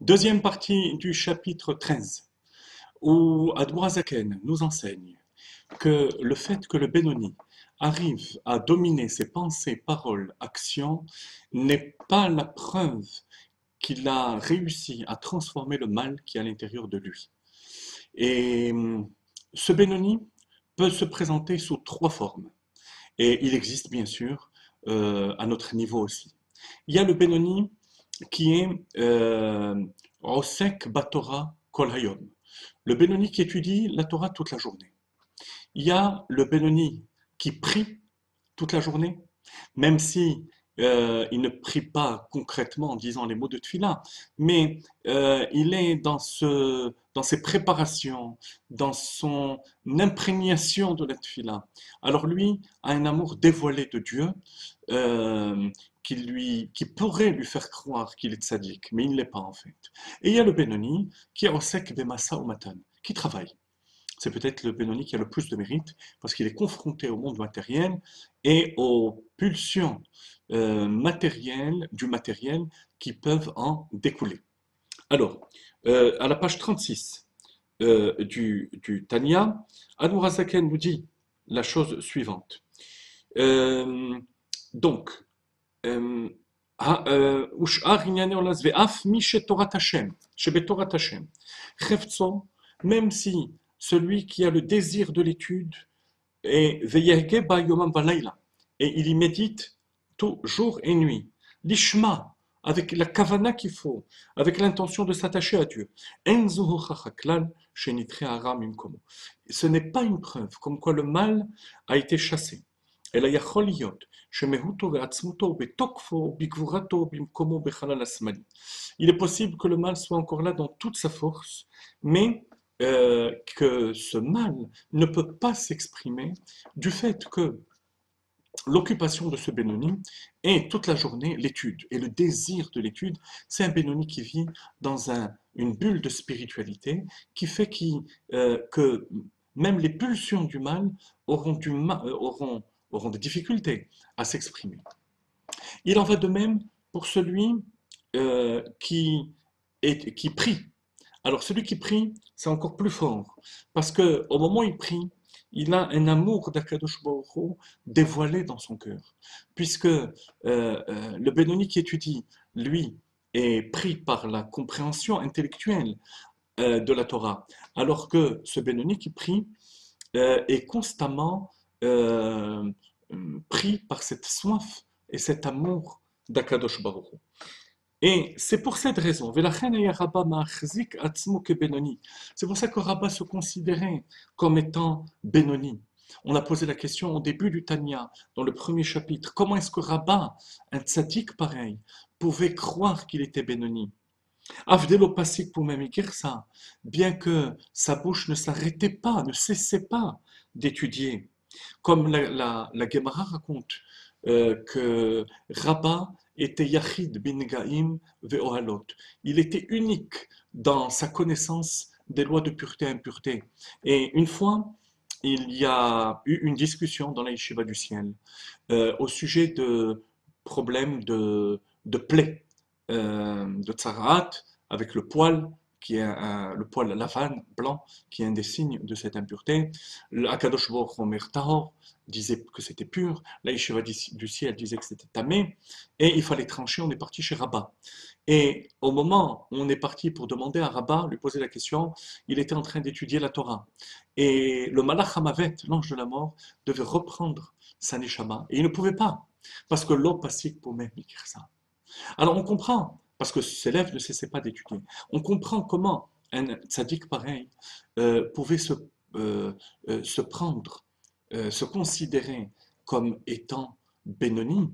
Deuxième partie du chapitre 13, où Admoura Zaken nous enseigne que le fait que le Benoni arrive à dominer ses pensées, paroles, actions n'est pas la preuve qu'il a réussi à transformer le mal qui est à l'intérieur de lui. Et ce Benoni peut se présenter sous trois formes. Et il existe bien sûr à notre niveau aussi. Il y a le Benoni qui est Osek Batora Kol Hayom, le Benoni qui étudie la Torah toute la journée. Il y a le Benoni qui prie toute la journée, même si il ne prie pas concrètement en disant les mots de Tfila, mais il est dans ses préparations, dans son imprégnation de la Tfila. Alors lui a un amour dévoilé de Dieu euh, qui pourrait lui faire croire qu'il est tzaddik, mais il ne l'est pas en fait. Et il y a le Benoni qui est Osek Bemasa ou Matan, qui travaille. C'est peut-être le Benoni qui a le plus de mérite parce qu'il est confronté au monde matériel et aux pulsions matérielles, du matériel qui peuvent en découler. Alors, à la page 36 du Tanya, Admoura Zaken nous dit la chose suivante. Euh, donc, ושאר ענייני עולם זה, ואף מי שתורת השם, שבתורת השם, חפצו, même si celui qui a le désir de l'étude est ויהגה בה יומם ולילה, et il y médite tout jour et nuit, l'ishma, avec la kavana qu'il faut, avec l'intention de s'attacher à Dieu. En זו הוכחה כלל שנדחה הרע ממקומו. Ce n'est pas une preuve comme quoi le mal a été chassé. אלא יכול להיות שמהותו ועצמותו בתוקפו בגבורתו במקומו בחלל השמאלי. Il est possible que le mal soit encore là dans toute sa force, mais que ce mal ne peut pas s'exprimer du fait que l'occupation de ce Benoni est toute la journée l'étude. Et le désir de l'étude, c'est un Benoni qui vit dans une bulle de spiritualité qui fait que même les pulsions du mal auront des difficultés à s'exprimer. Il en va de même pour celui qui prie. Alors celui qui prie, c'est encore plus fort, parce que au moment où il prie, il a un amour d'Akadosh Baruch Hu dévoilé dans son cœur, puisque le Benoni qui étudie, lui, est pris par la compréhension intellectuelle de la Torah, alors que ce Benoni qui prie est constamment pris par cette soif et cet amour d'Akadosh Baruch Hu. Et c'est pour cette raison, c'est pour ça que Rabbah se considérait comme étant Benoni. On a posé la question au début du Tanya, dans le premier chapitre, comment est-ce que Rabbah, un tzaddik pareil, pouvait croire qu'il était Benoni? Avdelo Pasik pour même ça, bien que sa bouche ne s'arrêtait pas, ne cessait pas d'étudier. Comme la Gemara raconte que Rabbah était Yachid bin Gaim ve'ohalot. Il était unique dans sa connaissance des lois de pureté et impureté. Et une fois, il y a eu une discussion dans la Yeshiva du ciel au sujet de problèmes de plaies, de tsaraat, avec le poil, qui est le poil lavan, blanc, qui est un des signes de cette impureté. Le Akadosh Baruch Hu Omer Tahor disait que c'était pur, la Yeshiva du ciel disait que c'était tamé, et il fallait trancher, on est parti chez Rabbah. Et au moment où on est parti pour demander à Rabbah, lui poser la question, il était en train d'étudier la Torah. Et le Malach Hamavet, l'ange de la mort, devait reprendre sa neshama, et il ne pouvait pas, parce que l'eau passait pour même écrire ça. Alors on comprend, parce que ses lèvres ne cessaient pas d'étudier, on comprend comment un tzaddik pareil pouvait se prendre, se considérer comme étant Benoni,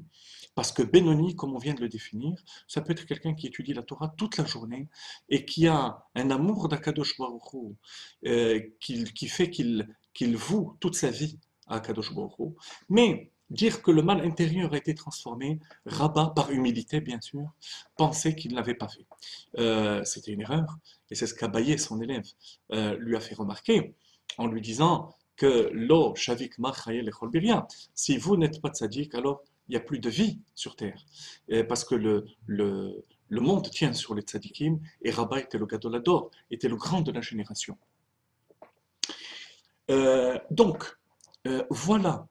parce que Benoni, comme on vient de le définir, ça peut être quelqu'un qui étudie la Torah toute la journée et qui a un amour d'Akadosh Baruch Hu, qui fait qu'il voue toute sa vie à Akadosh Baruch Hu. Mais dire que le mal intérieur a été transformé, Rabbah, par humilité bien sûr, pensait qu'il ne l'avait pas fait. C'était une erreur, et c'est ce qu'Abaye, son élève, lui a fait remarquer, en lui disant que lo shavik machayel echol biria, si vous n'êtes pas tzaddik, alors il n'y a plus de vie sur terre. Parce que Le monde tient sur les tzadikim et Rabat était le Gadol Hador, était le grand de la génération. Donc, voilà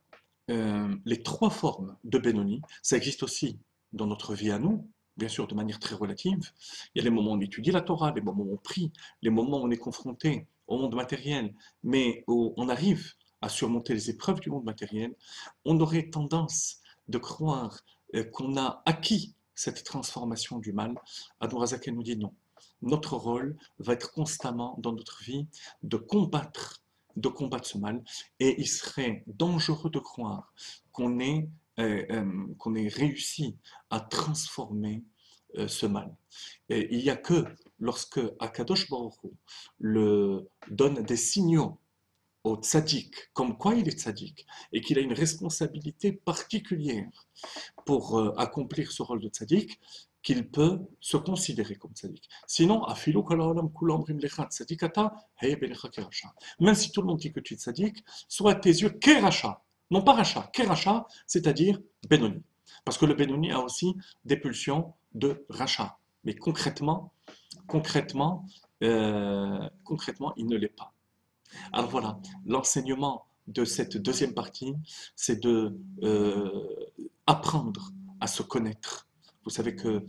les trois formes de Benoni. Ça existe aussi dans notre vie à nous, bien sûr de manière très relative. Il y a les moments où on étudie la Torah, les moments où on prie, les moments où on est confronté au monde matériel, mais où on arrive à surmonter les épreuves du monde matériel. On aurait tendance de croire qu'on a acquis cette transformation du mal. Admorazaken nous dit non. Notre rôle va être constamment dans notre vie de combattre ce mal, et il serait dangereux de croire qu'on ait réussi à transformer ce mal. Et il n'y a que lorsque Akadosh Baruch Hu le donne des signaux au tzaddik, comme quoi il est tzaddik, et qu'il a une responsabilité particulière pour accomplir ce rôle de tzaddik, qu'il peut se considérer comme tzaddik. Sinon, afilu kol haolam kulam omrim lecha tzadikata, hey belecha keracha. Même si tout le monde dit que tu es tzaddik, soit à tes yeux keracha, non pas racha, keracha, c'est-à-dire Benoni. Parce que le Benoni a aussi des pulsions de racha. Mais concrètement, il ne l'est pas. Alors voilà, l'enseignement de cette deuxième partie, c'est de apprendre à se connaître. Vous savez que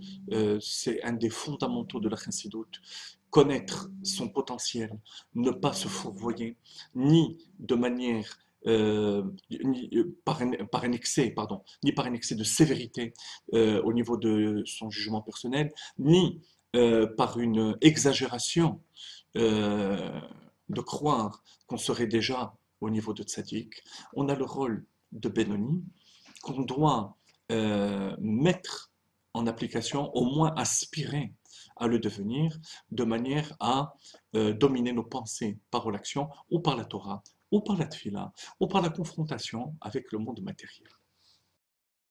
c'est un des fondamentaux de la chassidoute. Connaître son potentiel, ne pas se fourvoyer, ni de manière par un excès, ni par un excès de sévérité au niveau de son jugement personnel, ni par une exagération euh, de croire qu'on serait déjà au niveau de tzaddik. On a le rôle de Benoni qu'on doit mettre en application, au moins aspirer à le devenir, de manière à dominer nos pensées par l'action, ou par la Torah, ou par la tfila, ou par la confrontation avec le monde matériel.